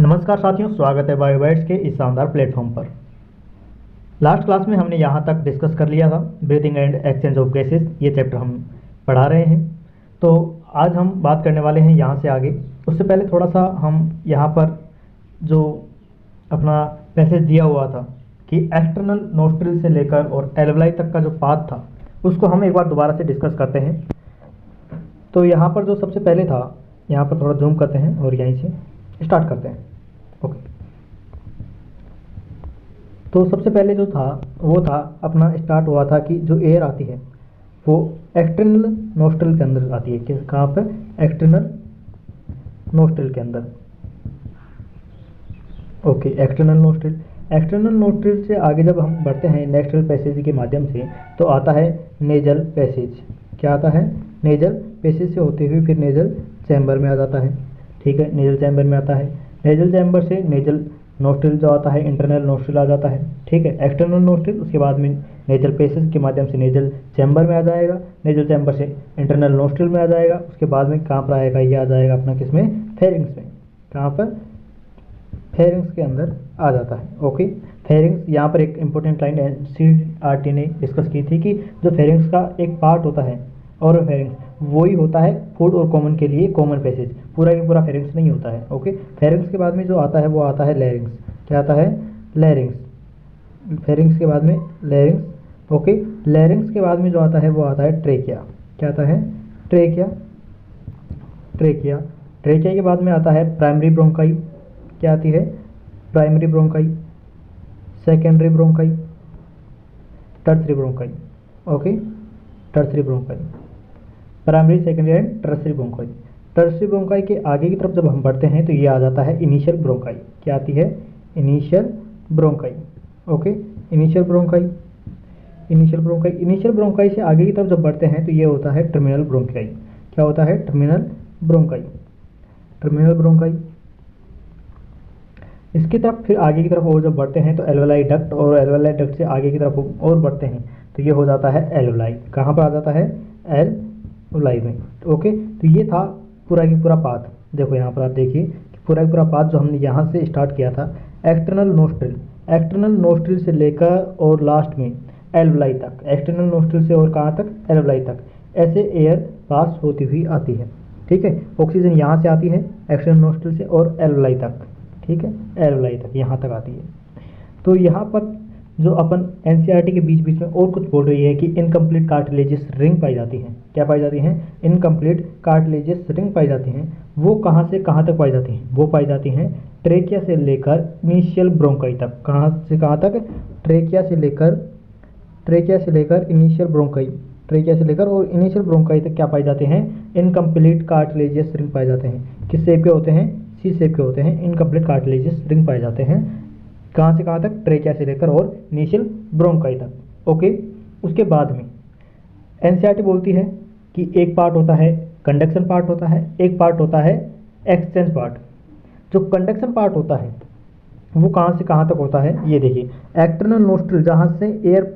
नमस्कार साथियों, स्वागत है बायोबाइट्स के इस शानदार प्लेटफॉर्म पर। लास्ट क्लास में हमने यहाँ तक डिस्कस कर लिया था breathing and exchange of gases, ये चैप्टर हम पढ़ा रहे हैं। तो आज हम बात करने वाले हैं यहाँ से आगे। उससे पहले थोड़ा सा हम यहाँ पर जो अपना पैसेज दिया हुआ था कि एक्सटर्नल नोस्ट्रिल से लेकर और एल्वलाई तक का जो पाथ था उसको हम एक बार दोबारा से डिस्कस करते हैं। तो यहाँ पर जो सबसे पहले था, यहाँ पर थोड़ा जूम करते हैं और यहीं से स्टार्ट करते हैं। ओके, तो सबसे पहले जो था वो था अपना स्टार्ट हुआ था कि जो एयर आती है वो एक्सटर्नल नोस्ट्रिल के अंदर आती है। कि कहाँ पर? एक्सटर्नल नोस्ट्रिल के अंदर। Okay, external nostril. External nostril से आगे जब हम बढ़ते हैं नेस्ट्रल पैसेज के माध्यम से तो आता है नेजल पैसेज। क्या आता है? नेजल पैसेज से होते हुए फिर नेजल चैम्बर में आ जाता है। ठीक है, नेजल चैम्बर में आता है। नेजल चैम्बर से नेजल नोस्ट्रिल जो आता है इंटरनल नोस्ट्रिल आ जाता है। ठीक है, एक्सटर्नल नोस्ट्रिल, उसके बाद में नेजल पैसेज के माध्यम से नेजल चैम्बर में आ जाएगा। नेजल चैम्बर से इंटरनल नोस्ट्रिल में आ जाएगा। उसके बाद में कहाँ पर आएगा? ये आ जाएगा अपना किसमें? फेरिंग्स में। कहाँ पर? फेरिंग्स के अंदर आ जाता है। ओके, फेरिंग्स, यहाँ पर एक इंपॉर्टेंट लाइन एनसीईआरटी ने डिस्कस की थी कि जो फेरिंग्स का एक पार्ट होता है और फेरिंग्स वही होता है फूड और कॉमन के लिए कॉमन पैसेज, पूरा का पूरा फेरिंग्स नहीं होता है। ओके, फेरिंग्स के बाद में जो आता है वो आता है लैरिंग्स। क्या आता है? लैरिंग्स। फेरिंग्स के बाद में लैरिंग्स। ओके, लैरिंग्स के बाद में जो आता है वो आता है ट्रेकिया। क्या आता है? ट्रेकिया। ट्रेकिया। ट्रेकिया के बाद में आता है प्राइमरी ब्रोंकाई। क्या आती है? Primary bronchi, secondary bronchi, tertiary bronchi. Okay, tertiary bronchi, primary, secondary and tertiary bronchi. Tertiary bronchi के आगे की तरफ जब हम बढ़ते हैं तो ये आ जाता है इनिशियल ब्रोंकाई। क्या आती है? Initial bronchi. Okay, initial bronchi. Initial bronchi. Initial bronchi से आगे की तरफ जब बढ़ते हैं तो ये होता है टर्मिनल ब्रोंकाई। क्या होता है? Terminal bronchi. Terminal bronchi. इसकी तरफ फिर आगे की तरफ और जब बढ़ते हैं तो एल्वेलाई डक्ट, और एल्वेलाई डक्ट से आगे की तरफ और बढ़ते हैं तो ये हो जाता है एल्वेलाई। कहाँ पर आ जाता है? एल्वेलाई में। ओके, तो ये था पूरा की पूरा पाथ। देखो यहाँ पर आप देखिए पूरा की पूरा पाथ जो हमने यहाँ से स्टार्ट किया था, एक्सटर्नल नोस्ट्रिल, एक्सटर्नल नोस्ट्रिल से लेकर और लास्ट में एल्वेलाई तक, एक्सटर्नल नोस्ट्रिल से और कहाँ तक? एल्वेलाई तक, ऐसे एयर पास होती हुई आती है। ठीक है, ऑक्सीजन यहाँ से आती है एक्सटर्नल नोस्ट्रिल से और एल्वेलाई तक। ठीक है, एल्वेलाई तक, यहाँ तक आती है। तो यहाँ पर जो अपन एनसीईआरटी के बीच बीच में और कुछ बोल रही है कि इनकम्प्लीट कार्टिलेजियस रिंग पाई जाती हैं। क्या पाई जाती हैं? इनकम्प्लीट कार्टिलेजियस रिंग पाई जाती हैं। वो कहाँ से कहाँ तक पाई जाती हैं? वो पाई जाती हैं ट्रेकिया से लेकर इनिशियल ब्रोंकाई तक। कहाँ से कहाँ तक? ट्रेकिया से लेकर इनिशियल ब्रोंकाई, ट्रेकिया से लेकर और इनिशियल ब्रोंकाई तक क्या पाए जाते हैं? इनकम्प्लीट कार्टिलेजियस रिंग पाए जाते हैं। किस शेप के होते हैं? सी शेप के होते हैं। इनकम्प्लीट कार्टिलेजियस रिंग पाए जाते हैं। कहाँ से कहाँ तक? ट्रेकिया से लेकर और इनिशियल ब्रोंकाई तक। ओके, उसके बाद में एनसीईआरटी बोलती है कि एक पार्ट होता है कंडक्शन पार्ट होता है, एक पार्ट होता है एक्सचेंज पार्ट। जो कंडक्शन पार्ट होता है वो कहाँ से कहाँ तक होता है? ये देखिए, एक्सटर्नल नोस्ट्रिल जहाँ से एयर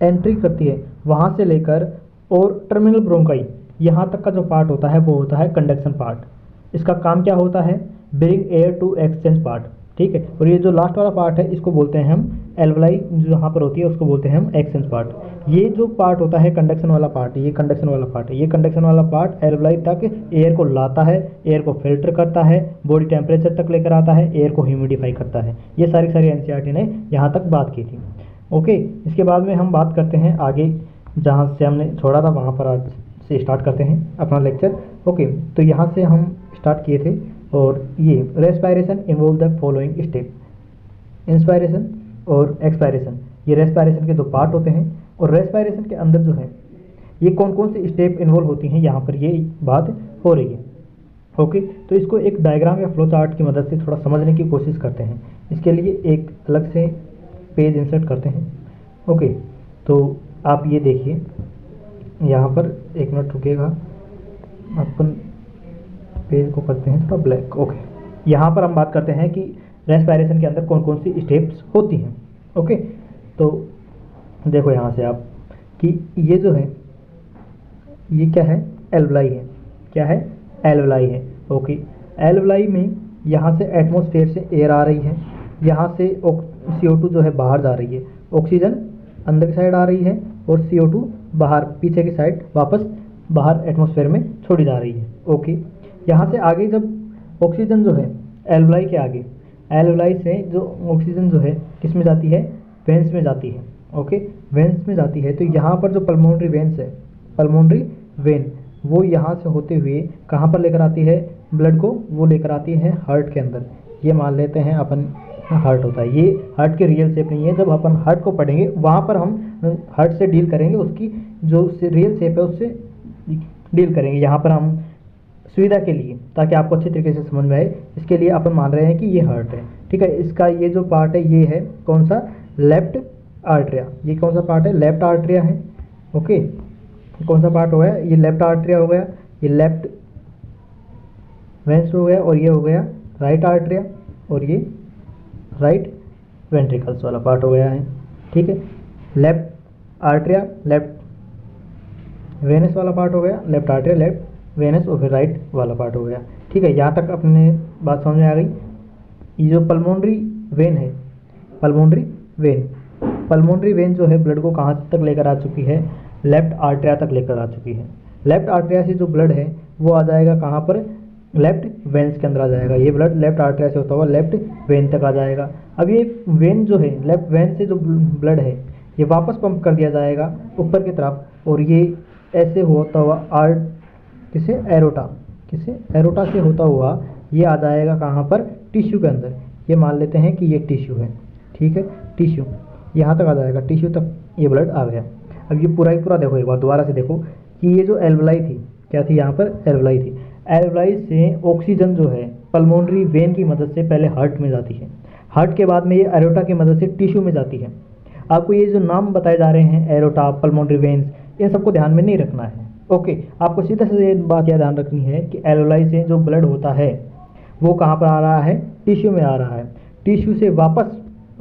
एंट्री करती है वहाँ से लेकर और टर्मिनल ब्रोंकाई यहाँ तक का जो पार्ट होता है वो होता है कंडक्शन पार्ट। इसका काम क्या होता है? Bring air to exchange part. ठीक है, और ये जो लास्ट वाला पार्ट है इसको बोलते हैं हम एल्वेलाई, जो यहाँ पर होती है उसको बोलते हैं हम एक्सचेंज पार्ट। ये जो पार्ट होता है कंडक्शन वाला पार्ट, ये कंडक्शन वाला पार्ट है। ये कंडक्शन वाला पार्ट एल्वेलाई तक एयर को लाता है, एयर को फिल्टर करता है, बॉडी टेम्परेचर तक लेकर आता है, एयर को ह्यूमिडिफाई करता है। ये सारी एनसीईआरटी ने यहाँ तक बात की थी। ओके, इसके बाद में हम बात करते हैं आगे, जहाँ से हमने छोड़ा था वहाँ पर आज से स्टार्ट करते हैं अपना लेक्चर। ओके, तो यहाँ से हम स्टार्ट किए थे और ये respiration involve the following step, inspiration और एक्सपायरेशन। ये रेस्पायरेशन के दो पार्ट होते हैं और रेस्पायरेशन के अंदर जो है ये कौन कौन सी स्टेप इन्वॉल्व होती हैं, यहाँ पर ये बात हो रही है। ओके, तो इसको एक डायग्राम या फ्लो चार्ट की मदद से थोड़ा समझने की कोशिश करते हैं। इसके लिए एक अलग से पेज इंसर्ट करते हैं। ओके, तो आप ये देखिए यहाँ पर, एक मिनट रुकिएगा, अपन पेज को करते हैं थोड़ा ब्लैक। ओके, यहाँ पर हम बात करते हैं कि रेस्पायरेशन के अंदर कौन कौन सी स्टेप्स होती हैं। ओके, तो देखो यहाँ से आप कि ये जो है ये क्या है? एल्वेलाई है। क्या है? एल्वेलाई है। ओके, एल्वेलाई में यहाँ से एटमॉस्फेयर से एयर आ रही है, यहाँ से CO2 जो है बाहर जा रही है, ऑक्सीजन अंदर की साइड आ रही है और CO2 बाहर पीछे की साइड वापस बाहर एटमॉस्फेयर में छोड़ी जा रही है। ओके, यहाँ से आगे जब ऑक्सीजन जो है एल्वलाई के आगे, एल्वलाई से जो ऑक्सीजन जो है किस में जाती है, वेंस में जाती है। ओके, वेंस में जाती है तो यहाँ पर जो पल्मोनरी वेंस है, पल्मोनरी वेन, वो यहाँ से होते हुए कहाँ पर लेकर आती है ब्लड को, वो लेकर आती है हार्ट के अंदर। ये मान लेते हैं अपन हार्ट होता है, ये हार्ट की रियल शेप नहीं है। जब अपन हार्ट को पढ़ेंगे वहाँ पर हम हार्ट से डील करेंगे, उसकी जो रियल शेप है उससे डील करेंगे। यहाँ पर हम सुविधा के लिए, ताकि आपको अच्छे तरीके से समझ में आए, इसके लिए अपन मान रहे हैं कि ये हार्ट है। ठीक है, इसका ये जो पार्ट है ये है कौन सा, लेफ्ट आर्टरिया। ये कौन सा पार्ट है, लेफ्ट आर्टरिया है। ओके, कौन सा पार्ट हो गया, ये लेफ्ट आर्टरिया हो गया, ये लेफ्ट वेंस हो गया, और ये हो गया राइट आर्टरिया, और ये राइट वेंट्रिकल्स वाला पार्ट हो गया है। ठीक है, लेफ्ट आर्टरिया, लेफ्ट वेनस वाला पार्ट हो गया, लेफ्ट आर्टरिया, लेफ्ट वेनस, और फिर राइट वाला पार्ट हो गया। ठीक है, यहाँ तक अपने बात समझ में आ गई। ये जो पल्मोनरी वेन है, पल्मोनरी वेन, पल्मोनरी वेन जो है ब्लड को कहाँ तक लेकर आ चुकी है, लेफ्ट आर्टरिया तक लेकर आ चुकी है। लेफ्ट आर्टरिया से जो ब्लड है वो आ जाएगा कहाँ पर, लेफ्ट वेन्स के अंदर आ जाएगा। ये ब्लड लेफ्ट आर्टरिया से होता हुआ लेफ्ट वेन तक आ जाएगा। अब ये वेन जो है, लेफ्ट वेन से जो ब्लड है ये वापस पंप कर दिया जाएगा ऊपर की तरफ, और ये ऐसे होता हुआ किसे, एरोटा, किसे, एरोटा से होता हुआ ये आ जाएगा कहाँ पर, टिश्यू के अंदर। ये मान लेते हैं कि ये टिश्यू है। ठीक है, टिश्यू यहाँ तक आ जाएगा, टिश्यू तक ये ब्लड आ गया। अब ये पूरा ही पूरा देखो, एक बार दोबारा से देखो कि ये जो एल्वलाई थी, क्या थी यहाँ पर, एल्वलाई थी। एल्वलाई से ऑक्सीजन जो है पल्मोनरी वेन की मदद से पहले हार्ट में जाती है, हार्ट के बाद में ये एरोटा की मदद से टिश्यू में जाती है। आपको ये जो नाम बताए जा रहे हैं, एरोटा, पल्मोनरी वेन्स, इन सबको ध्यान में नहीं रखना है। ओके, आपको सीधा से ये बात याद ध्यान रखनी है कि एल्वलाई से जो ब्लड होता है वो कहाँ पर आ रहा है, टिश्यू में आ रहा है। टिश्यू से वापस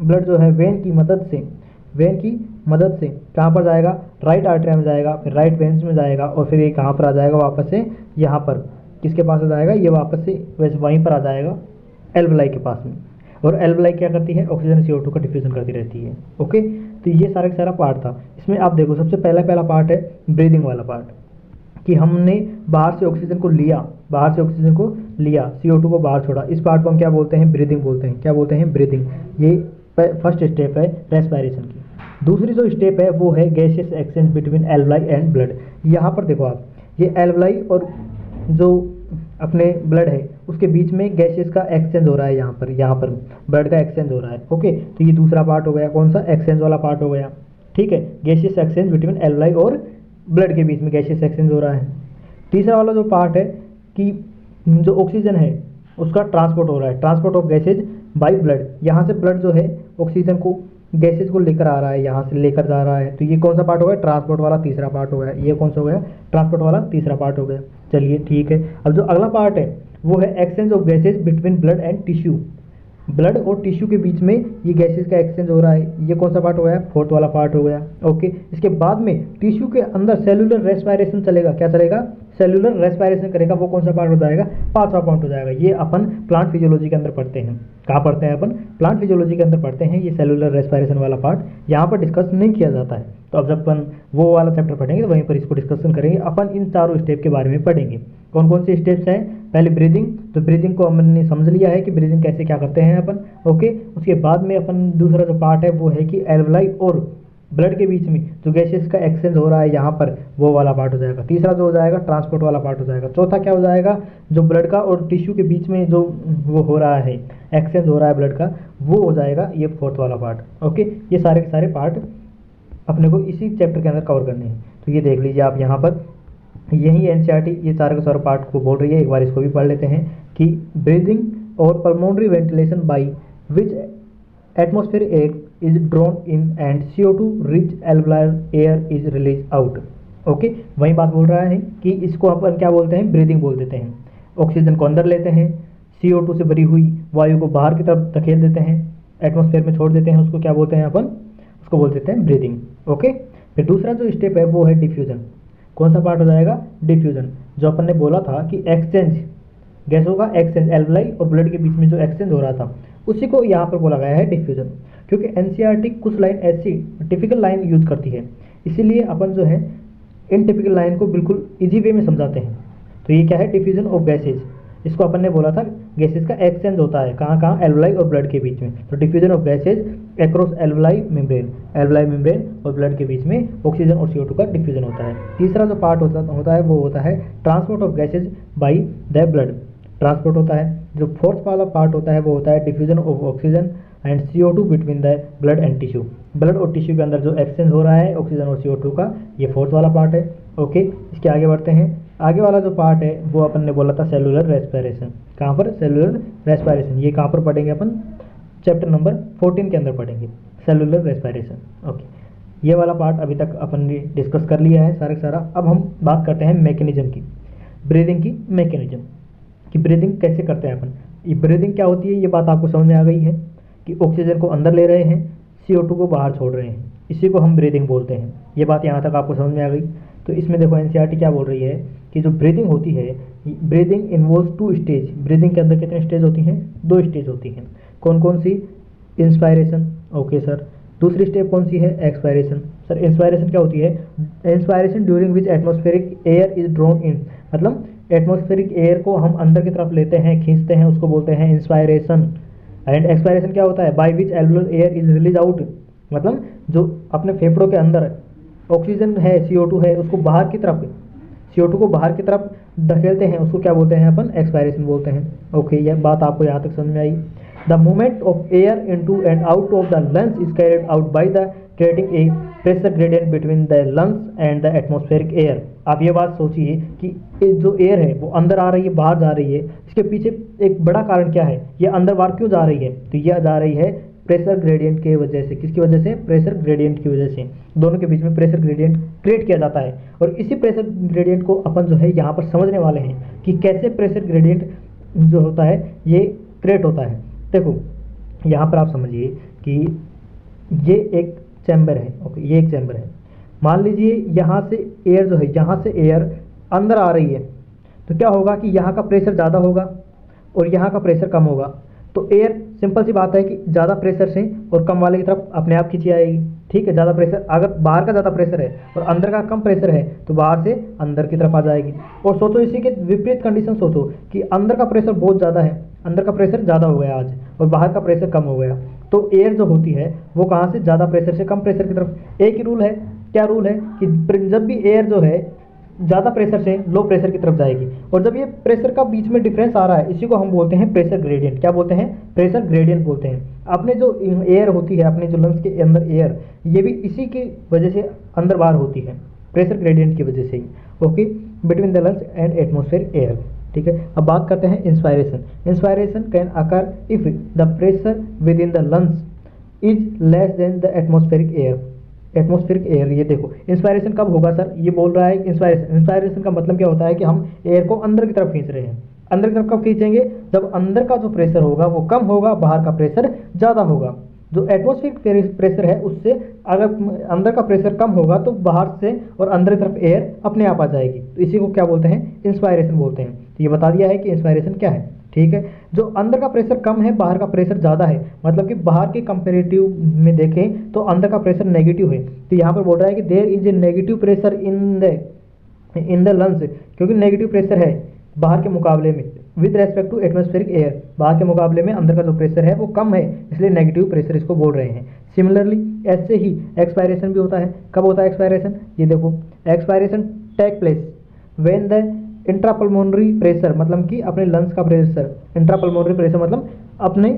ब्लड जो है वेन की मदद से, वेन की मदद से कहाँ पर जाएगा, राइट आर्टरिया में जाएगा, फिर राइट वेन्स में जाएगा, और फिर ये कहाँ पर आ जाएगा वापस से, यहाँ पर किसके पास आ जाएगा, ये वापस से वैसे वहीं पर आ जाएगा एल्वलाई के पास में। और एल्वलाई क्या करती है, ऑक्सीजन CO2 का डिफ्यूजन करती रहती है। ओके, तो ये सारा का सारा पार्ट था। इसमें आप देखो सबसे पहला पार्ट है ब्रीदिंग वाला पार्ट, कि हमने बाहर से ऑक्सीजन को लिया, बाहर से ऑक्सीजन को लिया, CO2 को बाहर छोड़ा। इस पार्ट को हम क्या बोलते हैं, ब्रीदिंग बोलते हैं। क्या बोलते हैं, ब्रीदिंग। ये फर्स्ट स्टेप है रेस्पिरेशन की। दूसरी जो स्टेप है वो है gaseous exchange between alveoli and blood. यहाँ पर देखो आप, ये एल्वलाई और जो अपने ब्लड है उसके बीच में गैसेस का एक्सचेंज हो रहा है। यहाँ पर ब्लड का एक्सचेंज हो रहा है। ओके, तो ये दूसरा पार्ट हो गया, कौन सा, एक्सचेंज वाला पार्ट हो गया। ठीक है, गैसियस एक्सचेंज बिटवीन एल्वलाई और ब्लड के बीच में गैसियस एक्सचेंज हो रहा है। तीसरा वाला जो पार्ट है कि जो ऑक्सीजन है उसका ट्रांसपोर्ट हो रहा है, transport of gases by blood. यहाँ से ब्लड जो है ऑक्सीजन को, गैसेज को लेकर आ रहा है, यहाँ से लेकर जा रहा है। तो ये कौन सा पार्ट हो गया, ट्रांसपोर्ट वाला तीसरा पार्ट हो गया। ये कौन सा हो गया, ट्रांसपोर्ट वाला तीसरा पार्ट हो गया। चलिए ठीक है, अब जो अगला पार्ट है वो है exchange of gases between blood and tissue. Blood और टिश्यू के बीच में ये गैसेज का एक्सचेंज हो रहा है। ये कौन सा पार्ट हो गया, फोर्थ वाला पार्ट हो गया। ओके, इसके बाद में टिश्यू के अंदर सेलुलर रेस्पिरेशन चलेगा। क्या चलेगा, सेलुलर रेस्पिरेशन करेगा। वो कौन सा पार्ट हो जाएगा, पांचवा पार्ट हो जाएगा। ये अपन प्लांट फिजियोलॉजी के अंदर पढ़ते हैं। कहाँ पढ़ते हैं अपन, प्लांट फिजियोलॉजी के अंदर पढ़ते हैं। ये सेलुलर रेस्पिरेशन वाला पार्ट यहाँ पर डिस्कस नहीं किया जाता है। तो अब जब अपन वो वाला चैप्टर पढ़ेंगे तो वहीं पर इसको डिस्कशन करेंगे। अपन इन चारों स्टेप के बारे में पढ़ेंगे। कौन कौन से स्टेप्स हैं, पहले ब्रीदिंग, तो ब्रीदिंग को हमने समझ लिया है कि ब्रीदिंग कैसे क्या करते हैं अपन। ओके, उसके बाद में अपन दूसरा जो पार्ट है वो है कि एल्वलाई और ब्लड के बीच में जो गैसेस का एक्सचेंज हो रहा है यहाँ पर, वो वाला पार्ट हो जाएगा। तीसरा जो हो जाएगा ट्रांसपोर्ट वाला पार्ट हो जाएगा। चौथा क्या हो जाएगा, जो ब्लड का और टिश्यू के बीच में जो वो हो रहा है, एक्सचेंज हो रहा है ब्लड का, वो हो जाएगा ये फोर्थ वाला पार्ट। ओके, ये सारे के सारे पार्ट अपने को इसी चैप्टर के अंदर कवर करने हैं। तो ये देख लीजिए आप यहाँ पर, यही एनसीईआरटी ये चारों के चारों पार्ट को बोल रही है। एक बार इसको भी पढ़ लेते हैं कि ब्रीदिंग और pulmonary ventilation by which atmosphere air is drawn in and CO2 rich alveolar air is released out। Okay, वही बात बोल रहा है कि इसको अपन क्या बोलते हैं, ब्रीदिंग बोल देते हैं। ऑक्सीजन को अंदर लेते हैं, CO2 से भरी हुई वायु को बाहर की तरफ धकेल देते हैं, एटमॉस्फेयर में छोड़ देते हैं, उसको क्या बोलते हैं अपन, उसको बोल देते हैं ब्रीदिंग। ओके, फिर दूसरा जो स्टेप है वो है डिफ्यूजन। कौन सा पार्ट हो जाएगा, डिफ्यूजन। जो अपन ने बोला था कि एक्सचेंज गैसों का एक्सचेंज, एल्वलाई और ब्लड के बीच में जो एक्सचेंज हो रहा था, उसी को यहाँ पर बोला गया है डिफ्यूजन। क्योंकि एनसीईआरटी कुछ लाइन ऐसी टिपिकल लाइन यूज करती है, इसीलिए अपन जो है इन टिपिकल लाइन को बिल्कुल इजी वे में समझाते हैं। तो ये क्या है, डिफ्यूजन ऑफ गैसेज। इसको अपन ने बोला था गैसेज का एक्सचेंज होता है कहाँ कहाँ, एल्वलाई और ब्लड के बीच में। तो diffusion of gases across alveoli membrane और ब्लड के बीच में ऑक्सीजन और CO2 का डिफ्यूजन होता है। तीसरा जो पार्ट होता है वो होता है transport of gases by the blood, transport होता है। जो फोर्थ वाला पार्ट होता है वो होता है diffusion of oxygen and CO2 between the blood and tissue. Blood और टिश्यू के अंदर जो एक्सचेंज हो रहा है ऑक्सीजन और CO2 का, ये फोर्थ वाला पार्ट है। ओके, इसके आगे बढ़ते हैं। आगे वाला जो पार्ट है वो अपन ने बोला था सेलुलर रेस्पिरेशन। कहाँ पर, सेलुलर रेस्पिरेशन। ये कहाँ पर पढ़ेंगे अपन, चैप्टर नंबर 14 के अंदर पढ़ेंगे सेलुलर रेस्पिरेशन। ओके, ये वाला पार्ट अभी तक अपन ने डिस्कस कर लिया है सारा सारा। अब हम बात करते हैं मैकेनिज्म की, ब्रीदिंग की मैकेनिज्म कि ब्रीदिंग कैसे करते हैं अपन। ये ब्रीदिंग क्या होती है, ये बात आपको समझ में आ गई है कि ऑक्सीजन को अंदर ले रहे हैं, CO2 को बाहर छोड़ रहे हैं, इसी को हम ब्रीदिंग बोलते हैं। ये बात यहाँ तक आपको समझ में आ गई। तो इसमें देखो एनसीईआरटी क्या बोल रही है कि जो ब्रीदिंग होती है, ब्रीदिंग इन्वॉल्व्स 2 स्टेज। ब्रीदिंग के अंदर कितने स्टेज होती हैं, 2 स्टेज होती हैं। कौन कौन सी, इंस्पायरेशन। Okay sir. दूसरी स्टेप कौन सी है, एक्सपायरेशन। सर इंस्पायरेशन क्या होती है, inspiration during which atmospheric air is drawn in, मतलब एटमॉस्फेरिक एयर को हम अंदर की तरफ लेते हैं, खींचते हैं, उसको बोलते हैं इंस्पायरेशन। एंड एक्सपायरेशन क्या होता है, by which alveolar air is release out, मतलब जो अपने फेफड़ों के अंदर ऑक्सीजन है, CO2 है, उसको बाहर की तरफ, CO2 को बाहर की तरफ धकेलते हैं, उसको क्या बोलते हैं अपन, एक्सपायरेशन बोलते हैं। ओके, यह बात आपको यहाँ तक समझ में आई। The movement of air into and out of the lungs is carried out by the creating a pressure gradient between the lungs and the atmospheric air. आप ये बात सोचिए कि जो एयर है वो अंदर आ रही है, बाहर जा रही है, इसके पीछे एक बड़ा कारण क्या है, ये अंदर बाहर क्यों जा रही है, तो यह जा रही है प्रेशर ग्रेडियंट की वजह से। किसकी वजह से, प्रेशर ग्रेडियंट की वजह से। दोनों के बीच में प्रेशर ग्रेडियंट क्रिएट किया जाता है और इसी प्रेशर ग्रेडियंट को अपन जो है यहाँ पर समझने वाले हैं कि कैसे प्रेशर ग्रेडियंट जो होता है ये क्रिएट होता है। देखो यहाँ पर आप समझिए कि ये एक चैम्बर है। ओके, ये एक चैम्बर है। मान लीजिए यहाँ से एयर जो है, यहाँ से एयर अंदर आ रही है, तो क्या होगा कि यहाँ का प्रेशर ज़्यादा होगा और यहाँ का प्रेशर कम होगा। तो एयर, सिंपल सी बात है कि ज़्यादा प्रेशर से और कम वाले की तरफ अपने आप खींची आएगी। ठीक है, ज़्यादा प्रेशर, अगर बाहर का ज़्यादा प्रेशर है और अंदर का कम प्रेशर है तो बाहर से अंदर की तरफ आ जाएगी। और सोचो इसी के विपरीत कंडीशन सोचो कि अंदर का प्रेशर बहुत ज़्यादा है, अंदर का प्रेशर ज़्यादा हो गया आज और बाहर का प्रेशर कम हो गया, तो एयर जो होती है वो कहाँ से, ज़्यादा प्रेशर से कम प्रेशर की तरफ। एक ही रूल है, क्या रूल है कि जब भी एयर जो है ज़्यादा प्रेशर से लो प्रेशर की तरफ जाएगी, और जब ये प्रेशर का बीच में डिफरेंस आ रहा है, इसी को हम बोलते हैं प्रेशर ग्रेडियंट। क्या बोलते हैं, प्रेशर ग्रेडियंट बोलते हैं। अपने जो एयर होती है, अपने जो लंग्स के अंदर एयर, ये भी इसी की वजह से अंदर बाहर होती है, प्रेशर ग्रेडियंट की वजह से ही। Okay, between the lungs and atmosphere air. ठीक है, अब बात करते हैं inspiration. Inspiration can occur if the pressure within the lungs is less than the atmospheric air. Atmospheric air, ये देखो इंस्पायरेशन कब होगा सर, ये बोल रहा है इंस्पायरेशन का मतलब क्या होता है कि हम एयर को अंदर की तरफ खींच रहे हैं। अंदर की तरफ कब खींचेंगे, जब अंदर का जो प्रेशर होगा वो कम होगा, बाहर का प्रेशर ज़्यादा होगा। जो एटमॉस्फेरिक प्रेशर है उससे अगर अंदर का प्रेशर कम होगा तो बाहर से और अंदर की तरफ एयर अपने आप आ जाएगी। तो इसी को क्या बोलते हैं, इंस्पायरेशन बोलते हैं। तो ये बता दिया है कि इंस्पायरेशन क्या है। ठीक है, जो अंदर का प्रेशर कम है, बाहर का प्रेशर ज़्यादा है, मतलब कि बाहर के कंपेरेटिव में देखें तो अंदर का प्रेशर नेगेटिव है। तो यहाँ पर बोल रहा है कि there is a negative pressure in the lungs, क्योंकि नेगेटिव प्रेशर है बाहर के मुकाबले में with respect to atmospheric air. बाहर के मुकाबले में अंदर का जो प्रेशर है वो कम है, इसलिए नेगेटिव प्रेशर इसको बोल रहे हैं। सिमिलरली ऐसे ही एक्सपायरेशन भी होता है। कब होता है एक्सपायरेशन, ये देखो expiration take place when the intrapulmonary pressure, मतलब कि अपने लंग्स का प्रेशर, इंट्रापल्मोनरी प्रेशर मतलब अपने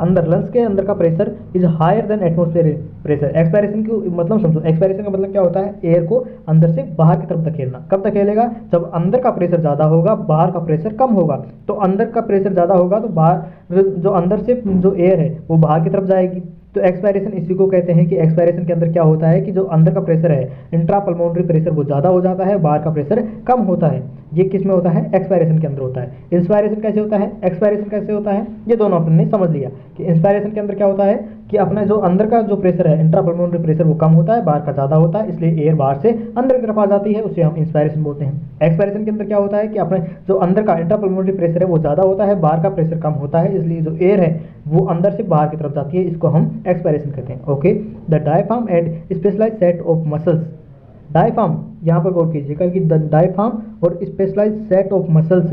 अंदर लंग्स के अंदर का pressure is higher than atmospheric pressure. Expiration की मतलब समझो, एक्सपायरेशन का मतलब क्या होता है, एयर को अंदर से बाहर की तरफ धकेलना। कब धकेलेगा, जब अंदर का प्रेशर ज़्यादा होगा, बाहर का प्रेशर कम होगा। तो अंदर का प्रेशर ज़्यादा होगा तो बाहर जो अंदर से जो एयर है वो बाहर की तरफ जाएगी। तो एक्सपायरेशन इसी को कहते हैं कि एक्सपायरेशन के अंदर क्या होता है कि जो अंदर का प्रेशर है, इंट्रापल्मोनरी प्रेशर वो ज़्यादा हो जाता है, बाहर का प्रेशर कम होता है। ये किस में होता है, एक्सपायरेशन के अंदर होता है। इंस्पायरेशन कैसे होता है, एक्सपायरेशन कैसे होता है, ये दोनों अपन ने समझ लिया कि इंस्पायरेशन के अंदर क्या होता है कि अपना जो अंदर का जो प्रेशर है, इंट्रापल्मोनरी प्रेशर, वो कम होता है, बाहर का ज़्यादा होता है, इसलिए एयर बाहर से अंदर की तरफ आ जाती है, उसे हम इंस्पायरेशन बोलते हैं। एक्सपायरेशन के अंदर क्या होता है कि अपने जो अंदर का इंट्रापल्मोनरी प्रेशर है वो ज़्यादा होता है, बाहर का प्रेशर कम होता है, इसलिए जो एयर है वो अंदर से बाहर की तरफ जाती है, इसको हम एक्सपायरेशन कहते हैं। Okay, the diaphragm and specialised set of muscles, diaphragm यहाँ पर गौर कीजिएगा कि द डायफ्राम और स्पेशलाइज्ड सेट ऑफ मसल्स।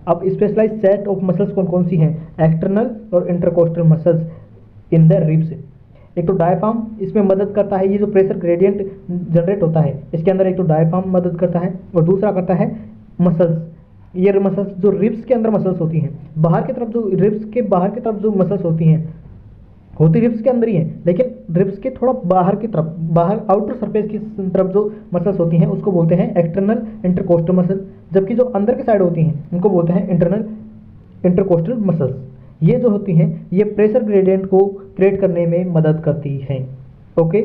अब स्पेशलाइज्ड सेट ऑफ मसल्स कौन कौन सी हैं, एक्सटर्नल और intercostal muscles in the ribs. एक तो डायफ्राम इसमें मदद करता है, ये जो प्रेशर ग्रेडियंट जनरेट होता है इसके अंदर एक तो डायफ्राम मदद करता है और दूसरा करता है मसल्स। ये मसल्स जो रिब्स के अंदर मसल्स होती हैं, बाहर की तरफ जो रिब्स के बाहर की तरफ जो मसल्स होती हैं, होती रिब्स के अंदर ही है, लेकिन रिब्स के थोड़ा बाहर की तरफ, बाहर आउटर सरफेस की तरफ जो मसल्स होती हैं उसको बोलते हैं एक्सटर्नल इंटरकोस्टल मसल, जबकि जो अंदर की साइड होती हैं उनको बोलते हैं इंटरनल इंटरकोस्टल मसल्स। ये जो होती हैं ये प्रेशर ग्रेडियंट को क्रिएट करने में मदद करती हैं। ओके,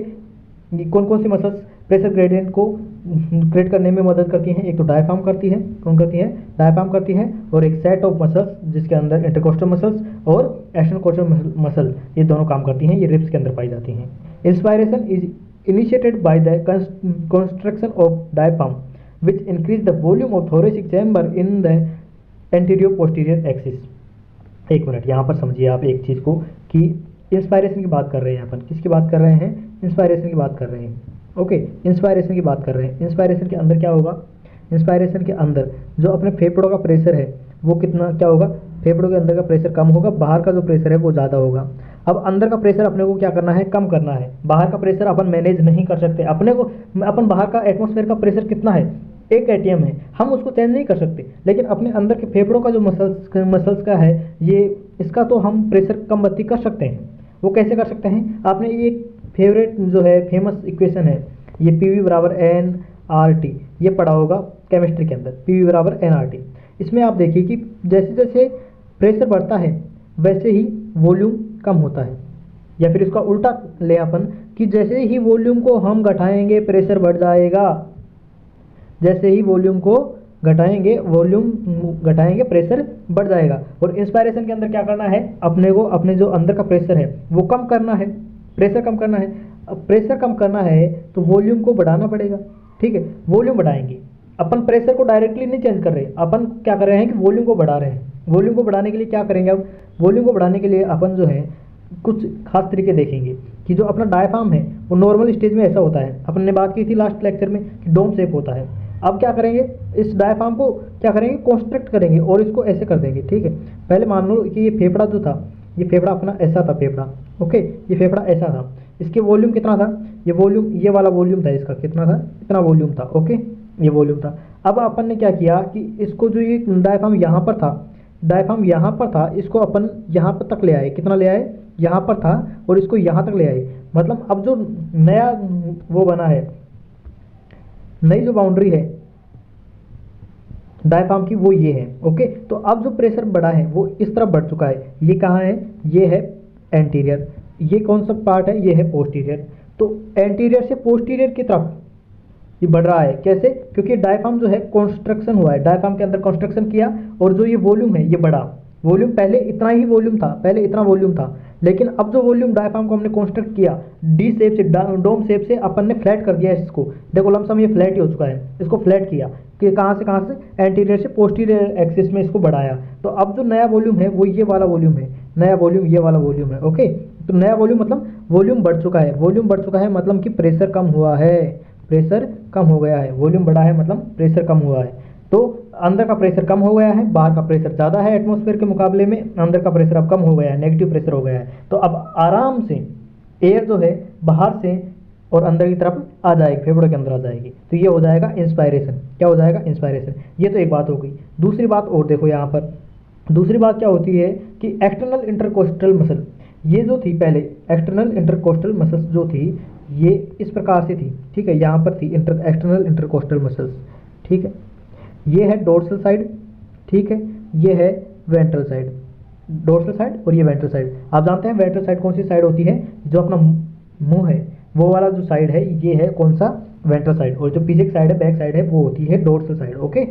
ये कौन कौन सी मसल्स प्रेशर ग्रेडियंट को क्रिएट करने में मदद करती हैं, एक तो डायफ्राम करती है, कौन करती है, डायफ्राम करती है, और एक सेट ऑफ मसल्स जिसके अंदर इंटरकोस्टल मसल्स और एक्सटर्नल कोस्टल मसल, ये दोनों काम करती हैं, ये रिब्स के अंदर पाई जाती हैं। Inspiration is initiated by the construction of diaphragm which increase the volume of thoracic chamber in the anterior posterior axis. एक मिनट यहाँ पर समझिए आप एक चीज़ को कि इंस्पायरेशन की बात कर रहे हैं अपन, किसकी बात कर रहे हैं, इंस्पायरेशन की बात कर रहे हैं। ओके, इंस्पायरेशन की बात कर रहे हैं। इंस्पायरेशन के अंदर क्या होगा, इंस्पायरेशन के अंदर जो अपने फेफड़ों का प्रेशर है वो कितना क्या होगा, फेफड़ों के अंदर का प्रेशर कम होगा, बाहर का जो प्रेशर है वो ज़्यादा होगा। अब अंदर का प्रेशर अपने को क्या करना है, कम करना है, बाहर का प्रेशर अपन मैनेज नहीं कर सकते, अपने को अपन बाहर का एटमॉस्फेयर का प्रेशर कितना है, 1 ATM है, हम उसको चेंज नहीं कर सकते, लेकिन अपने अंदर के फेफड़ों का जो मसल्स का है ये, इसका तो हम प्रेशर कम बत्ती कर सकते हैं। वो कैसे कर सकते हैं, आपने ये फेवरेट जो है फेमस इक्वेशन है, ये PV बराबर nRT, ये पढ़ा होगा केमिस्ट्री के अंदर, PV बराबर nRT। इसमें आप देखिए कि जैसे जैसे प्रेशर बढ़ता है वैसे ही वॉल्यूम कम होता है, या फिर इसका उल्टा ले अपन कि जैसे ही वॉल्यूम को हम घटाएंगे प्रेशर बढ़ जाएगा, जैसे ही वॉल्यूम को घटाएंगे प्रेशर बढ़ जाएगा। और इंस्पायरेशन के अंदर क्या करना है, अपने को अपने जो अंदर का प्रेशर है वो कम करना है, प्रेशर कम करना है। अब प्रेशर कम करना है तो वॉल्यूम को बढ़ाना पड़ेगा, ठीक है, वॉल्यूम बढ़ाएंगे, अपन प्रेशर को डायरेक्टली नहीं चेंज कर रहे, अपन क्या कर रहे हैं कि वॉल्यूम को बढ़ा रहे हैं। वॉल्यूम को बढ़ाने के लिए क्या करेंगे, अब वॉल्यूम को बढ़ाने के लिए अपन जो है कुछ खास तरीके देखेंगे कि जो अपना डायफ्राम है वो नॉर्मल स्टेज में ऐसा होता है, अपन ने बात की थी लास्ट लेक्चर में कि डोम शेप होता है। अब क्या करेंगे, इस डायफ्राम को क्या करेंगे, कॉन्स्ट्रक्ट करेंगे और इसको ऐसे कर देंगे, ठीक है। पहले मान लो कि ये फेफड़ा जो था, ये फेफड़ा अपना ऐसा था, फेफड़ा, ओके, ये फेफड़ा ऐसा था, इसके वॉल्यूम कितना था, ये वॉल्यूम, ये वाला वॉल्यूम था इसका, कितना था, इतना वॉल्यूम था, ओके, ये वॉल्यूम था। अब अपन ने क्या किया कि इसको जो ये डायफ्राम यहाँ पर था, डायफ्राम यहाँ पर था, इसको अपन यहाँ पर तक ले आए, कितना ले आए, यहाँ पर था और इसको यहाँ तक ले आए। मतलब अब जो नया वो बना है, नई जो बाउंड्री है डायफ्राम की वो ये है, ओके। तो अब जो प्रेशर बढ़ा है वो इस तरफ बढ़ चुका है, ये कहाँ है, ये है एंटीरियर, ये कौन सा पार्ट है, ये है पोस्टीरियर। तो एंटीरियर से पोस्टीरियर की तरफ ये बढ़ रहा है, कैसे, क्योंकि डायफ्राम जो है कंस्ट्रक्शन हुआ है, डायफ्राम के अंदर कंस्ट्रक्शन किया और जो ये वॉल्यूम है ये बढ़ा। वॉल्यूम पहले इतना ही वॉल्यूम था, पहले इतना वॉल्यूम था, लेकिन अब जो वॉल्यूम डायफ्राम को हमने कंस्ट्रक्ट किया डी शेप से, डोम शेप से अपन ने फ्लैट कर दिया इसको, देखो लमसम ये फ्लैट ही हो चुका है, इसको फ्लैट किया कि कहाँ से एंटीरियर से पोस्टीरियर एक्सिस में इसको बढ़ाया। तो अब जो नया वॉल्यूम है वो ये वाला वॉल्यूम है, नया वॉल्यूम ये वाला वॉल्यूम है, ओके। तो नया वॉल्यूम मतलब वॉल्यूम बढ़ चुका है, वॉल्यूम बढ़ चुका है मतलब कि प्रेशर कम हुआ है, प्रेशर कम हो गया है, वॉल्यूम बढ़ा है मतलब प्रेशर कम हुआ है। तो अंदर का प्रेशर कम हो गया है, बाहर का प्रेशर ज़्यादा है, एटमॉस्फेयर के मुकाबले में अंदर का प्रेशर अब कम हो गया है, नेगेटिव प्रेशर हो गया है। तो अब आराम से एयर जो है बाहर से और अंदर की तरफ आ जाएगी, फेफड़ों के अंदर आ जाएगी। तो ये हो जाएगा इंस्पायरेशन, क्या हो जाएगा, इंस्पायरेशन। ये तो एक बात हो गई। दूसरी बात और देखो यहाँ पर, दूसरी बात क्या होती है कि एक्सटर्नल इंटरकोस्टल मसल, ये जो थी पहले एक्सटर्नल इंटरकोस्टल मसल्स जो थी ये इस प्रकार से थी, ठीक है, यहाँ पर थी एक्सटर्नल इंटरकोस्टल मसल्स, ठीक है। ये है डोर्सल साइड, ठीक है, ये है वेंट्रल साइड, डोर्सल साइड और ये वेंट्रल साइड। आप जानते हैं वेंट्रल साइड कौन सी साइड होती है, जो अपना मुंह है वो वाला जो साइड है ये है कौन सा, वेंट्रल साइड, और जो पीछे की साइड है, बैक साइड है, वो होती है डोर्सल साइड, ओके।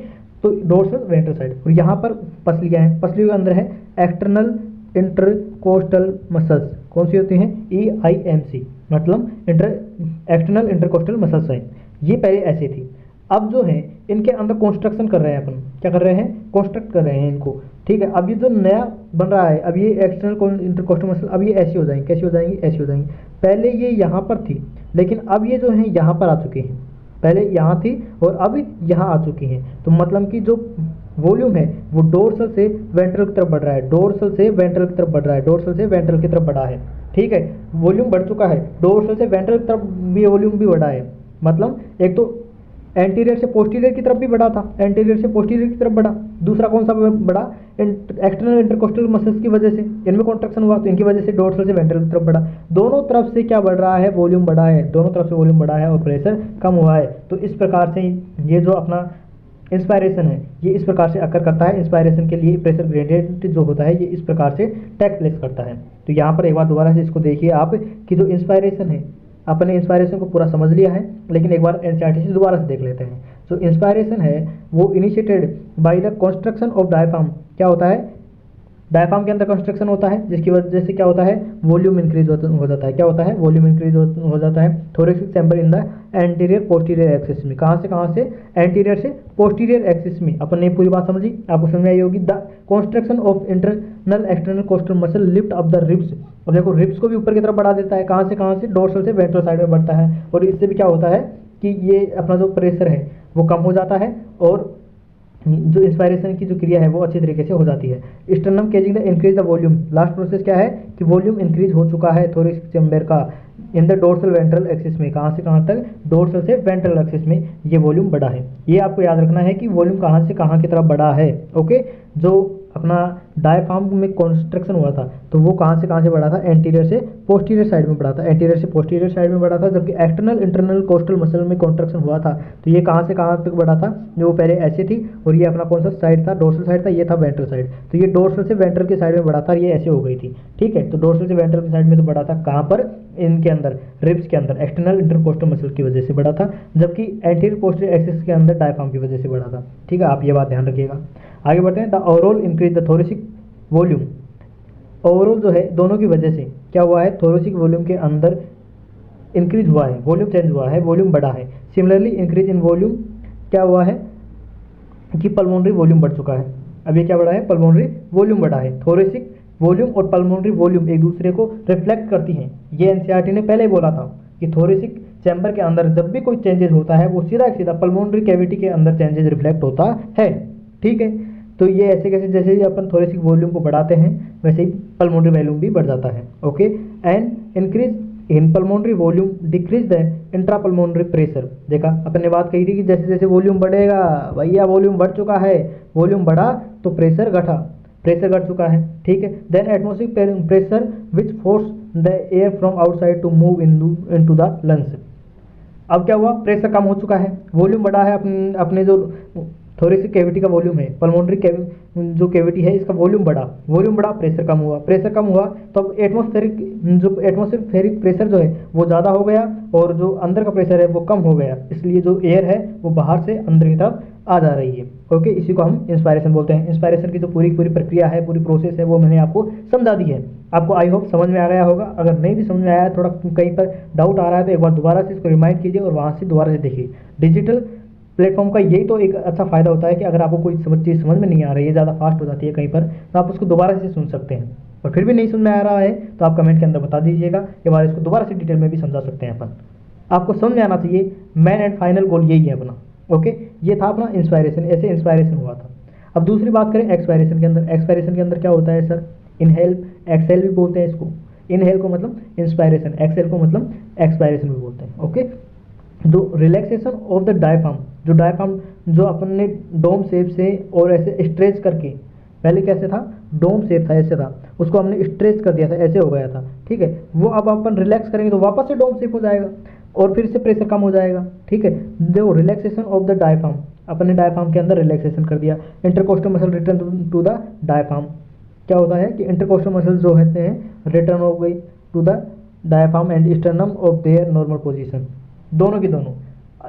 तो डोर्सल वेंट्रल साइड। और यहाँ पर पसलियाँ हैं, पसलियों के अंदर है एक्सटर्नल इंटरकोस्टल मसल्स। कौन सी होती हैं? EIMC, मतलब एक्सटर्नल इंटरकोस्टल मसल्स है। ये पहले ऐसे थी। अब जो है इनके अंदर कंस्ट्रक्शन कर रहे हैं, अपन क्या कर रहे हैं? कंस्ट्रक्ट कर रहे हैं इनको, ठीक है। अब ये जो नया बन रहा है, अब ये एक्सटर्नल इंटरकोस्टल मसल, अब ये ऐसी हो जाएंगी, कैसी हो जाएंगी? ऐसी हो जाएंगी। पहले ये यहाँ पर थी, लेकिन अब ये जो है यहाँ पर आ चुकी हैं। पहले यहाँ थी और अब यहाँ आ चुकी हैं। तो मतलब कि जो वॉल्यूम है वो डोर्सल से वेंट्रल की तरफ बढ़ रहा है, डोर्सल से वेंट्रल की तरफ बढ़ रहा है, डोर्सल से वेंट्रल की तरफ बढ़ा है, ठीक है। वॉल्यूम बढ़ चुका है, डोर्सल से वेंट्रल की तरफ भी वॉल्यूम भी बढ़ा है। मतलब एक तो एंटीरियर से पोस्टीरियर की तरफ भी बढ़ा था, एंटीरियर से पोस्टीरियर की तरफ बढ़ा। दूसरा कौन सा बढ़ा? एक्सटर्नल इंटरकोस्टल मसल्स की वजह से इनमें कॉन्ट्रैक्शन हुआ, तो इनकी वजह से डोर्सल से वेंट्रल की तरफ बढ़ा। दोनों तरफ से क्या बढ़ रहा है? वॉल्यूम बढ़ा है, दोनों तरफ से वॉल्यूम बढ़ा है और प्रेशर कम हुआ है। तो इस प्रकार से ये जो अपना इंस्पायरेशन है ये इस प्रकार से अकर करता है। इंस्पायरेशन के लिए प्रेशर ग्रेडियंट जो होता है ये इस प्रकार से टेक प्लेस करता है। तो यहाँ पर एक बार दोबारा से इसको देखिए आप कि जो इंस्पायरेशन है, अपने इंस्पायरेशन को पूरा समझ लिया है, लेकिन एक बार एनसीईआरटी से दोबारा से देख लेते हैं। जो इंस्पायरेशन है वो initiated by the construction of diaphragm. क्या होता है? डायफ्राम के अंदर कंस्ट्रक्शन होता है, जिसकी वजह से क्या होता है? वॉल्यूम इंक्रीज हो जाता है। क्या होता है? वॉल्यूम इंक्रीज हो जाता है। Thoracic chamber in the anterior posterior axis में। कहाँ से? एंटीरियर से पोस्टीरियर एक्सिस में। अपन ने पूरी बात समझी, आपको समझ में आई होगी। The construction of internal external coastal muscle lift up the ribs. और देखो रिब्स को भी ऊपर की तरफ बढ़ा देता है। कहाँ से? डोर्सल से वेंट्रल साइड में बढ़ता है। और इससे भी क्या होता है कि ये अपना जो प्रेशर है वो कम हो जाता है और जो इंस्पायरेशन की जो क्रिया है वो अच्छी तरीके से हो जाती है। Sternum caging the increase the volume. Last process क्या है कि वॉल्यूम इंक्रीज हो चुका है थोरेसिक चैम्बर का in the dorsal ventral axis में। कहाँ से कहाँ तक? डोर्सल से वेंट्रल एक्सिस में ये वॉल्यूम बढ़ा है। ये आपको याद रखना है कि वॉल्यूम कहाँ से कहाँ की तरफ बढ़ा है। ओके, जो अपना डायफ्राम में कंस्ट्रक्शन हुआ था तो वो कहाँ से बढ़ा था? एंटीरियर से पोस्टीरियर साइड में बढ़ा था, एंटीरियर से पोस्टीरियर साइड में बढ़ा था। जबकि एक्सटर्नल इंटरनल कोस्टल मसल में कॉन्ट्रैक्शन हुआ था तो ये कहाँ से कहाँ तक बढ़ा था? जो पहले ऐसे थी और ये अपना कौन सा साइड था? डोर्सल साइड था, ये था वेंट्रल साइड। तो ये डोर्सल से वेंट्रल के साइड में बढ़ा था, ये ऐसे हो गई थी, ठीक है। तो डोर्सल से वेंट्रल के साइड में तो बढ़ा था, कहाँ पर? इनके अंदर रिब्स के अंदर एक्सटर्नल इंटरकोस्टल मसल की वजह से बढ़ा था, जबकि एंटीरियर पोस्टीरियर एक्सिस के अंदर डायफ्राम की वजह से बढ़ा था, ठीक है। आप ये बात ध्यान रखिएगा। आगे बढ़ते हैं। The overall increase the thoracic volume. Overall जो है दोनों की वजह से क्या हुआ है? थोरेसिक वॉल्यूम के अंदर इंक्रीज हुआ है, वॉल्यूम चेंज हुआ है, वॉल्यूम बढ़ा है। सिमिलरली इंक्रीज इन वॉल्यूम क्या हुआ है कि पल्मोनरी वॉल्यूम बढ़ चुका है। अब ये क्या बढ़ा है? पल्मोनरी वॉल्यूम बढ़ा है। थोरेसिक वॉल्यूम और पल्मोनरी वॉल्यूम एक दूसरे को रिफ्लेक्ट करती हैं। ये एनसीईआरटी ने पहले बोला था कि थोरेसिक चैम्बर के अंदर जब भी कोई चेंजेस होता है वो सीधा पल्मोनरी कैविटी के अंदर चेंजेस रिफ्लेक्ट होता है, ठीक है। तो ये ऐसे कैसे? जैसे ही अपन थोरेसिक वॉल्यूम को बढ़ाते हैं वैसे ही पल्मोनरी वॉल्यूम भी बढ़ जाता है। Okay, and increase in pulmonary volume decrease the intra pulmonary pressure. देखा अपन ने बात कही थी कि जैसे जैसे वॉल्यूम बढ़ेगा, भैया वॉल्यूम बढ़ चुका है, वॉल्यूम बढ़ा तो प्रेशर घटा, प्रेशर घट चुका है, ठीक है। Then atmospheric pressure which force the air from outside to move into the lungs. अब क्या हुआ? प्रेशर कम हो चुका है, वॉल्यूम बढ़ा है। अपने जो थोरेसिक कैविटी का वॉल्यूम है, पल्मोनरी जो कैविटी है इसका वॉल्यूम बढ़ा, प्रेशर कम हुआ तो अब एटमॉस्फेरिक प्रेशर जो है वो ज़्यादा हो गया और जो अंदर का प्रेशर है वो कम हो गया। इसलिए जो एयर है वो बाहर से अंदर की तरफ आ जा रही है। ओके, इसी को हम इंस्पायरेशन बोलते हैं। इंस्पायरेशन की जो पूरी प्रक्रिया है, पूरी प्रोसेस है वो मैंने आपको समझा दी है। आपको आई होप समझ में आ गया होगा। अगर नहीं भी समझ में आया, थोड़ा कहीं पर डाउट आ रहा है तो एक बार दोबारा से इसको रिमाइंड कीजिए और वहाँ से दोबारा से देखिए। डिजिटल प्लेटफॉर्म का यही तो एक अच्छा फ़ायदा होता है कि अगर आपको कोई चीज़ समझ में नहीं आ रही है, ज़्यादा फास्ट हो जाती है कहीं पर, तो आप उसको दोबारा से सुन सकते हैं। और फिर भी नहीं समझ में आ रहा है तो आप कमेंट के अंदर बता दीजिएगा, एक बार इसको दोबारा से डिटेल में भी समझा सकते हैं अपन। आपको समझ में आना चाहिए, मेन एंड फाइनल गोल यही है अपना। ओके, ये था अपना इंस्पायरेशन, ऐसे इंस्पायरेशन हुआ था। अब दूसरी बात करें एक्सपायरेशन के अंदर। एक्सपायरेशन के अंदर क्या होता है सर? इनहेल, एक्सहेल भी बोलते हैं इसको। इनहेल को मतलब इंस्पायरेशन, एक्सहेल को मतलब एक्सपायरेशन भी बोलते हैं। ओके, दो रिलैक्सेशन ऑफ द डायफ्राम। जो डायफ्राम जो अपन ने डोम शेप से और ऐसे स्ट्रेच करके, पहले कैसे था? डोम शेप था, ऐसे था, उसको हमने स्ट्रेच कर दिया था, ऐसे हो गया था, ठीक है। वो अब अपन रिलैक्स करेंगे तो वापस से डोम शेप हो जाएगा और फिर से प्रेशर कम हो जाएगा, ठीक है। देखो रिलैक्सेशन ऑफ द डायफ्राम, अपन ने डायफ्राम के अंदर रिलैक्सेशन कर दिया। Intercostal muscle return to the diaphragm. क्या होता है कि इंटरकोस्टल मसल जो होते हैं रिटर्न हो गई to the diaphragm and sternum of their normal position. दोनों की दोनों,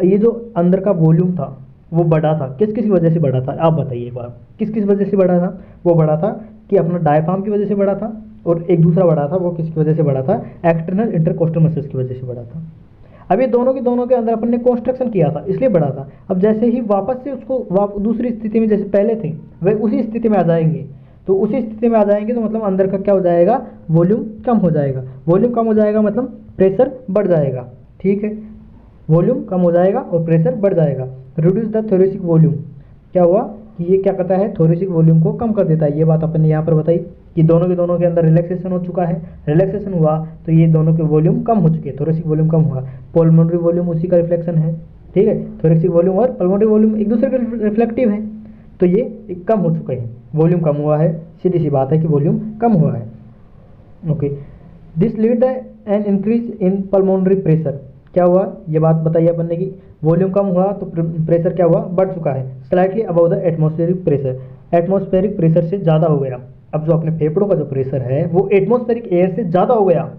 ये जो अंदर का वॉल्यूम था वो बढ़ा था, किस किस वजह से बढ़ा था, आप बताइए एक बार, किस किस वजह से बढ़ा था? वो बढ़ा था कि अपना डायफ्राम की वजह से बढ़ा था, और एक दूसरा बढ़ा था वो किसकी वजह से बढ़ा था? एक्सटर्नल इंटरकोस्टल मसल्स की वजह से बढ़ा था। अब ये दोनों के दोनों के अंदर अपन ने कॉन्स्ट्रक्शन किया था, इसलिए बढ़ा था। अब जैसे ही वापस से उसको दूसरी स्थिति में जैसे पहले थे वे उसी स्थिति में आ जाएंगे, तो उसी स्थिति में आ जाएंगे तो मतलब अंदर का क्या हो जाएगा? वॉल्यूम कम हो जाएगा। वॉल्यूम कम हो जाएगा मतलब प्रेशर बढ़ जाएगा, ठीक है, वॉल्यूम कम हो जाएगा और प्रेशर बढ़ जाएगा। रिड्यूस द थोरेसिक वॉल्यूम, क्या हुआ कि ये क्या करता है? थोरेसिक वॉल्यूम को कम कर देता है। ये बात अपन ने यहाँ पर बताई कि दोनों के अंदर रिलैक्सेशन हो चुका है, रिलैक्सेशन हुआ तो ये दोनों के वॉल्यूम कम हो चुके हैं, थोरेसिक वॉल्यूम कम हुआ। पल्मोनरी वॉल्यूम उसी का रिफ्लेक्शन है, ठीक है, थोरेसिक वॉल्यूम और पल्मोनरी वॉल्यूम एक दूसरे के रिफ्लेक्टिव है, तो ये कम हो चुके हैं, वॉल्यूम कम हुआ है, सीधी सी बात है कि वॉल्यूम कम हुआ है। Okay, this lead an increase in pulmonary pressure, क्या हुआ? ये बात बताइए अपन ने कि वॉल्यूम कम हुआ तो प्रेशर क्या हुआ? बढ़ चुका है, slightly above the atmospheric pressure, atmospheric pressure से ज़्यादा हो गया। अब जो अपने फेफड़ों का जो प्रेशर है वो एटमॉस्फेरिक एयर से ज़्यादा हो गया,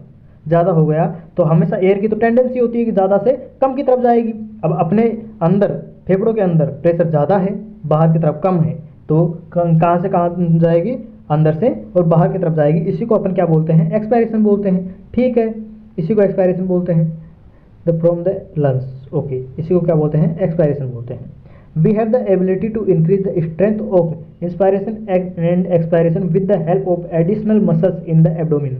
ज़्यादा हो गया तो हमेशा एयर की तो टेंडेंसी होती है कि ज़्यादा से कम की तरफ जाएगी। अब अपने अंदर फेफड़ों के अंदर प्रेशर ज़्यादा है, बाहर की तरफ कम है, तो कहाँ से कहाँ जाएगी? अंदर से और बाहर की तरफ जाएगी। इसी को अपन क्या बोलते हैं? एक्सपायरेशन बोलते हैं, ठीक है, इसी को एक्सपायरेशन बोलते हैं। The from the lungs, okay, इसी को क्या बोलते हैं? एक्सपायरेशन बोलते हैं। We have the ability to increase the strength of inspiration and expiration with the help of additional muscles in the abdomen.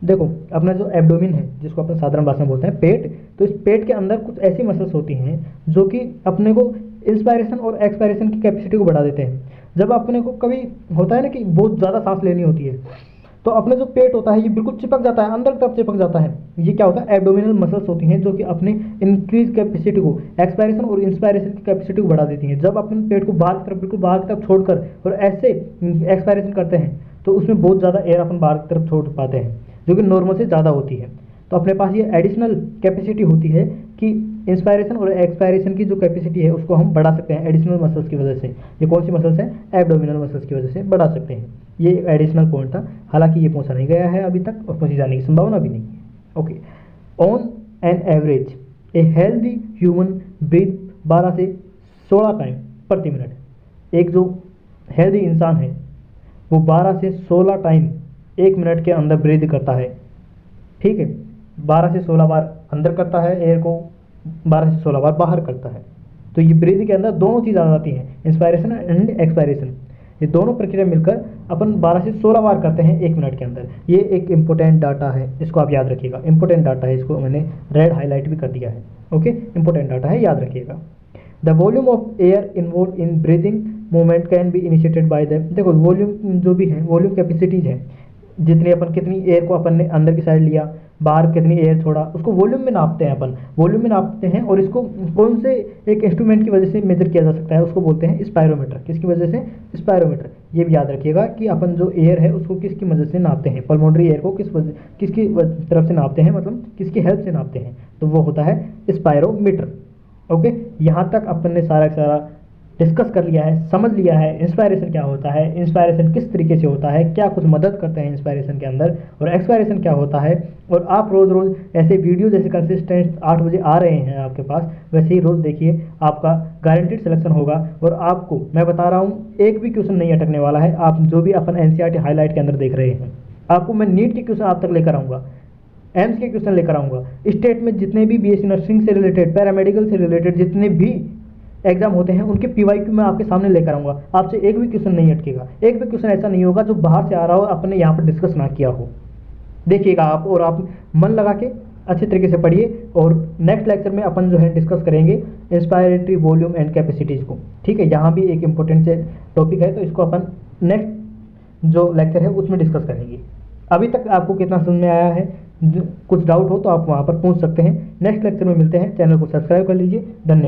देखो अपना जो एब्डोमिन है, जिसको अपन साधारण भाषा में बोलते हैं पेट, तो इस पेट के अंदर कुछ ऐसी मसल्स होती हैं जो कि अपने को इंस्पायरेशन और एक्सपायरेशन की कैपेसिटी को बढ़ा देते हैं। जब अपने को कभी होता है ना कि बहुत ज़्यादा सांस लेनी होती है, तो अपने जो पेट होता है ये बिल्कुल चिपक जाता है, अंदर तरफ चिपक जाता है। ये क्या होता है? एब्डोमिनल मसल्स होती हैं जो कि अपने इंक्रीज कैपेसिटी को, एक्सपायरेशन और इंस्पायरेशन की कैपेसिटी को बढ़ा देती हैं। जब अपन पेट को बाहर की तरफ, बिल्कुल बाहर की तरफ छोड़कर और ऐसे एक्सपायरेशन करते हैं तो उसमें बहुत ज़्यादा एयर अपन बाहर की तरफ छोड़ पाते हैं, जो कि नॉर्मल से ज़्यादा होती है। तो अपने पास ये एडिशनल कैपेसिटी होती है कि इंस्पायरेशन और एक्सपायरेशन की जो कैपेसिटी है उसको हम बढ़ा सकते हैं एडिशनल मसल्स की वजह से। ये कौन सी मसल्स हैं? एब्डोमिनल मसल्स की वजह से बढ़ा सकते हैं। ये एडिशनल पॉइंट था, हालांकि ये पहुंचा नहीं गया है अभी तक और पहुंचे जाने की संभावना भी नहीं है। Okay, on an average a healthy human breath 12 से 16 टाइम प्रति मिनट। एक जो हेल्दी इंसान है वो 12 से 16 टाइम 1 मिनट के अंदर ब्रीथ करता है, ठीक है, 12 से 16 बार अंदर करता है एयर को, 12 से 16 बार बाहर करता है। तो ये ब्रीथ के अंदर दोनों चीज़ आ जाती हैं, इंस्पायरेशन एंड एक्सपायरेशन। ये दोनों प्रक्रिया मिलकर अपन 12 से 16 बार करते हैं 1 मिनट के अंदर। ये एक इंपॉर्टेंट डाटा है, इसको आप याद रखिएगा, इंपॉर्टेंट डाटा है, इसको मैंने रेड हाईलाइट भी कर दिया है। ओके, इंपॉर्टेंट डाटा है, याद रखिएगा। The volume of air involve in breathing movement can be initiated by the, देखो वॉल्यूम जो भी है, वॉल्यूम कैपेसिटीज है, जितनी अपन कितनी एयर को अपन ने अंदर की साइड लिया, बाहर कितनी एयर छोड़ा, उसको वॉल्यूम में नापते हैं अपन, वॉल्यूम में नापते हैं। और इसको कौन से एक इंस्ट्रूमेंट की वजह से मेजर किया जा सकता है? उसको बोलते हैं स्पायरोमीटर। किसकी वजह से? स्पायरोमीटर। ये भी याद रखिएगा कि अपन जो एयर है उसको किसकी मदद से नापते हैं, पल्मोनरी एयर को किसकी तरफ से नापते हैं, मतलब किसकी हेल्प से नापते हैं, तो वो होता है स्पायरोमीटर। ओके, यहाँ तक अपन ने सारा सारा डिस्कस कर लिया है, समझ लिया है इंस्पायरेशन क्या होता है, इंस्पायरेशन किस तरीके से होता है, क्या कुछ मदद करते हैं इंस्पायरेशन के अंदर, और एक्सपायरेशन क्या होता है। और आप रोज़ रोज़ ऐसे वीडियो जैसे कंसिस्टेंट 8 बजे आ रहे हैं आपके पास, वैसे ही रोज़ देखिए, आपका गारंटेड सिलेक्शन होगा। और आपको मैं बता रहा हूँ एक भी क्वेश्चन नहीं अटकने वाला है। आप जो भी अपन NCERT हाईलाइट के अंदर देख रहे हैं, आपको मैं नीट के क्वेश्चन आप तक लेकर आऊँगा, एम्स के क्वेश्चन लेकर आऊँगा, स्टेट में जितने भी BSc नर्सिंग से रिलेटेड, पैरामेडिकल से रिलेटेड जितने भी एग्जाम होते हैं उनके PYQ मैं आपके सामने लेकर आऊँगा। आपसे एक भी क्वेश्चन नहीं अटकेगा, एक भी क्वेश्चन ऐसा नहीं होगा जो बाहर से आ रहा हो, आपने यहाँ पर डिस्कस ना किया हो। देखिएगा आप, और आप मन लगा के अच्छे तरीके से पढ़िए। और नेक्स्ट लेक्चर में अपन जो है डिस्कस करेंगे इंस्पायरेटरी वॉल्यूम एंड कैपेसिटीज़ को, ठीक है। यहाँ भी एक इंपॉर्टेंट से टॉपिक है, तो इसको अपन नेक्स्ट जो लेक्चर है उसमें डिस्कस करेंगे। अभी तक आपको कितना समझ में आया है? कुछ डाउट हो तो आप वहाँ पर पूछ सकते हैं। नेक्स्ट लेक्चर में मिलते हैं, चैनल को सब्सक्राइब कर लीजिए। धन्यवाद।